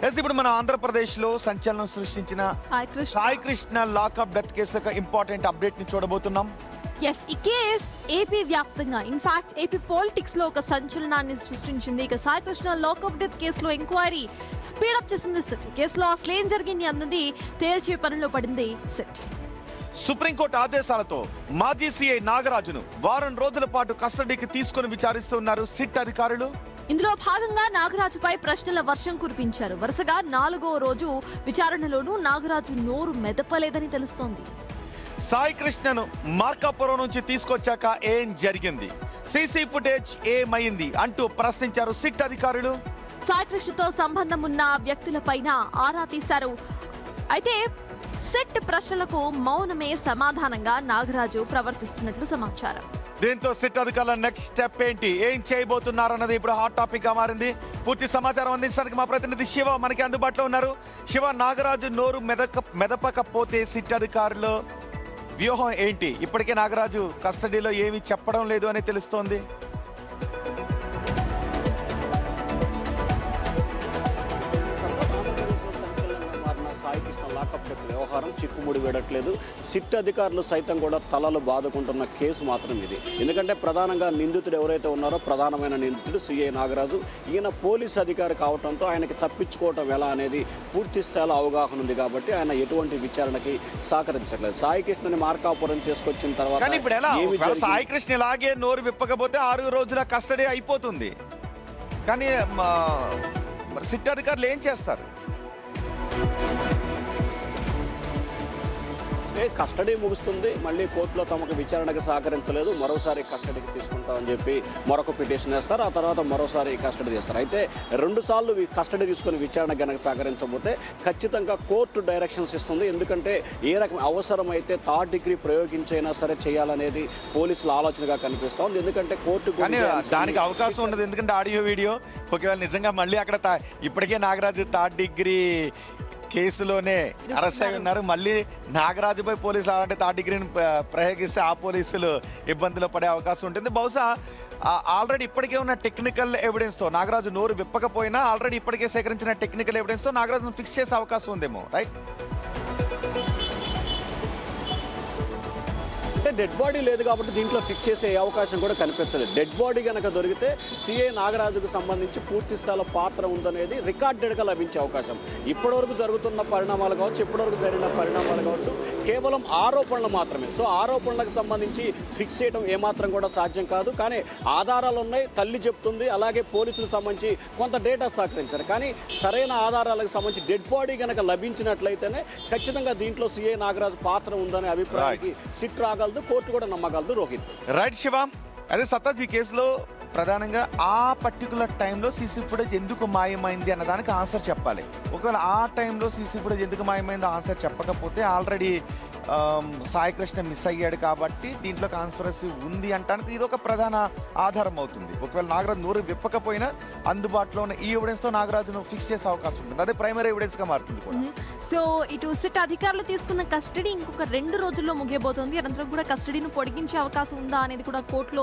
ఇప్పుడు మన ఆంధ్రప్రదేశ్లో సంచలనం సృష్టించిన సాయి కృష్ణ లాకప్ డెత్ కేసులో ఇంపార్టెంట్ అప్డేట్ ని చూడబోతున్నాం. ఎస్, ఈ కేస్ ఏపీ వ్యాప్తంగా ఇన్ఫాక్ట్ ఏపీ పాలిటిక్స్ లో ఒక సంచలనాన్ని సృష్టించింది. ఇక సాయి కృష్ణ లాకప్ డెత్ కేసులో ఎంక్వైరీ స్పీడప్ చేసింది సిట్. కేసులో అసలు ఏం జరిగింది అన్నది తేల్చే పనిలో పడింది సిట్. సుప్రీంకోర్టు ఆదేశాలతో మాజీ సీఐ నాగరాజును వారం రోజుల పాటు కస్టడీకి తీసుకుని విచారిస్తున్నారు సిట్ అధికారులు. ఇందులో భాగంగా నాగరాజుపై ప్రశ్నల వర్షం కురిపించారు. వరుసగా 4వ రోజు విచారణలోనూ నాగరాజు నోరు మెదపలేదని తెలుస్తోంది. సాయి కృష్ణను మార్కాపురం నుంచి తీసుకొచ్చాక ఏం జరిగింది, సీసీ ఫుటేజ్ ఏమైంది అంటూ ప్రశ్నించారు సిట్ అధికారులు. సాయి కృష్ణతో సంబంధం ఉన్న వ్యక్తులపైన ఆరా తీశారు. అయితే సిట్ ప్రశ్నలకు మౌనమే సమాధానంగా నాగరాజు ప్రవర్తిస్తున్నట్లు సమాచారం. దీంతో సిట్ అధికారుల నెక్స్ట్ స్టెప్ ఏంటి, ఏం చేయబోతున్నారన్నది ఇప్పుడు హాట్ టాపిక్ గా మారింది. పూర్తి సమాచారం అందించడానికి మా ప్రతినిధి శివ మనకి అందుబాటులో ఉన్నారు. శివ, నాగరాజు నోరు మెదపకపోతే సిట్ అధికారులు వ్యూహం ఏంటి? ఇప్పటికే నాగరాజు కస్టడీలో ఏమీ చెప్పడం లేదు అని తెలుస్తోంది. సాయి కృష్ణ లాకప్ డెత్ వ్యవహారం చిక్కుముడి వేయట్లేదు. సిట్ అధికారులు సైతం కూడా తలలు బాదుకుంటున్న కేసు మాత్రం ఇది. ఎందుకంటే ప్రధానంగా నిందితుడు ఎవరైతే ఉన్నారో ప్రధానమైన నిందితుడు సిఐ నాగరాజు, ఈయన పోలీస్ అధికారి కావడంతో ఆయనకి తప్పించుకోవటం ఎలా అనేది పూర్తి స్థాయిలో అవగాహన ఉంది కాబట్టి ఆయన ఎటువంటి విచారణకి సహకరించట్లేదు. సాయి కృష్ణని మార్కాపురం చేసుకొచ్చిన తర్వాత సాయి కృష్ణ ఇలాగే నోరు విప్పకపోతే 6 రోజుల కస్టడీ అయిపోతుంది. కానీ సిట్ అధికారులు ఏం చేస్తారు? కస్టడీ ముగుస్తుంది, మళ్ళీ కోర్టులో తమకు విచారణకు సహకరించలేదు, మరోసారి కస్టడీకి తీసుకుంటామని చెప్పి మరొక పిటిషన్ వేస్తారు. ఆ తర్వాత మరోసారి కస్టడీ చేస్తారు. అయితే 2 సార్లు కస్టడీ తీసుకుని విచారణ గనక సహకరించకపోతే ఖచ్చితంగా కోర్టు డైరెక్షన్స్ ఇస్తుంది. ఎందుకంటే ఏ రకం అవసరమైతే 3rd డిగ్రీ ప్రయోగించైనా సరే చేయాలనేది పోలీసుల ఆలోచనగా కనిపిస్తోంది. ఎందుకంటే కోర్టు దానికి అవకాశం ఉండదు. ఎందుకంటే ఆడియో వీడియో ఒకవేళ నిజంగా మళ్ళీ అక్కడ ఇప్పటికే నాగరాజు 3rd డిగ్రీ కేసులోనే అరెస్ట్ అయి ఉన్నారు. మళ్ళీ నాగరాజుపై పోలీసులు అలాంటి 3rd డిగ్రీని ప్రయోగిస్తే ఆ పోలీసులు ఇబ్బందులు పడే అవకాశం ఉంటుంది. బహుశా ఆల్రెడీ ఇప్పటికే ఉన్న టెక్నికల్ ఎవిడెన్స్తో నాగరాజు నోరు విప్పకపోయినా ఆల్రెడీ ఇప్పటికే సేకరించిన టెక్నికల్ ఎవిడెన్స్తో నాగరాజును ఫిక్స్ చేసే అవకాశం ఉందేమో, రైట్? అంటే డెడ్ బాడీ లేదు కాబట్టి దీంట్లో ఫిక్స్ చేసే అవకాశం కూడా కనిపించలేదు. డెడ్ బాడీ కనుక దొరికితే సిఐ నాగరాజుకు సంబంధించి పూర్తి స్థాయిలో పాత్ర ఉందనేది రికార్డెడ్గా లభించే అవకాశం. ఇప్పటివరకు జరుగుతున్న పరిణామాలు కావచ్చు, ఇప్పటివరకు జరిగిన పరిణామాలు కావచ్చు, కేవలం ఆరోపణలు మాత్రమే. సో ఆరోపణలకు సంబంధించి ఫిక్స్ చేయడం ఏమాత్రం కూడా సాధ్యం కాదు. కానీ ఆధారాలు ఉన్నాయి, తల్లి చెప్తుంది, అలాగే పోలీసులకు సంబంధించి కొంత డేటా సహకరించారు. కానీ సరైన ఆధారాలకు సంబంధించి డెడ్ బాడీ కనుక లభించినట్లయితేనే ఖచ్చితంగా దీంట్లో సిఐ నాగరాజు పాత్ర ఉందనే అభిప్రాయానికి సిట్ రాగలదు, కోర్టు కూడా నమ్మగలదు. రోహిత్, రైట్ శివ. అదే సత్తాజ్, ఈ కేసులో ప్రధానంగా ఆ పర్టికులర్ టైంలో సీసీ ఫుటేజ్ ఎందుకు మాయమైంది అన్నదానికి ఆన్సర్ చెప్పాలి. ఒకవేళ ఆ టైంలో సీసీ ఫుటేజ్ ఎందుకు మాయమైందో ఆన్సర్ చెప్పకపోతే ఆల్రెడీ సాయి కృష్ణ మిస్ అయ్యాడు కాబట్టి దీంట్లో కాన్స్పిరసీ ఉంది అంటానికి ఇది ఒక ప్రధాన ఆధారం అవుతుంది. ఒకవేళ నాగరాజు నోరు విప్పకపోయినా అందుబాటులో ఉన్న ఈ ఎవిడెన్స్తో నాగరాజును ఫిక్స్ చేసే అవకాశం ఉంటుంది. అదే ప్రైమరీ ఎవిడెన్స్గా మారుతుంది కూడా. సో ఇటు సిట్ అధికారులు తీసుకున్న కస్టడీ ఇంకొక 2 రోజుల్లో ముగియబోతోంది. అనంతరం కూడా కస్టడీని పొడిగించే అవకాశం ఉందా అనేది కూడా కోర్టులో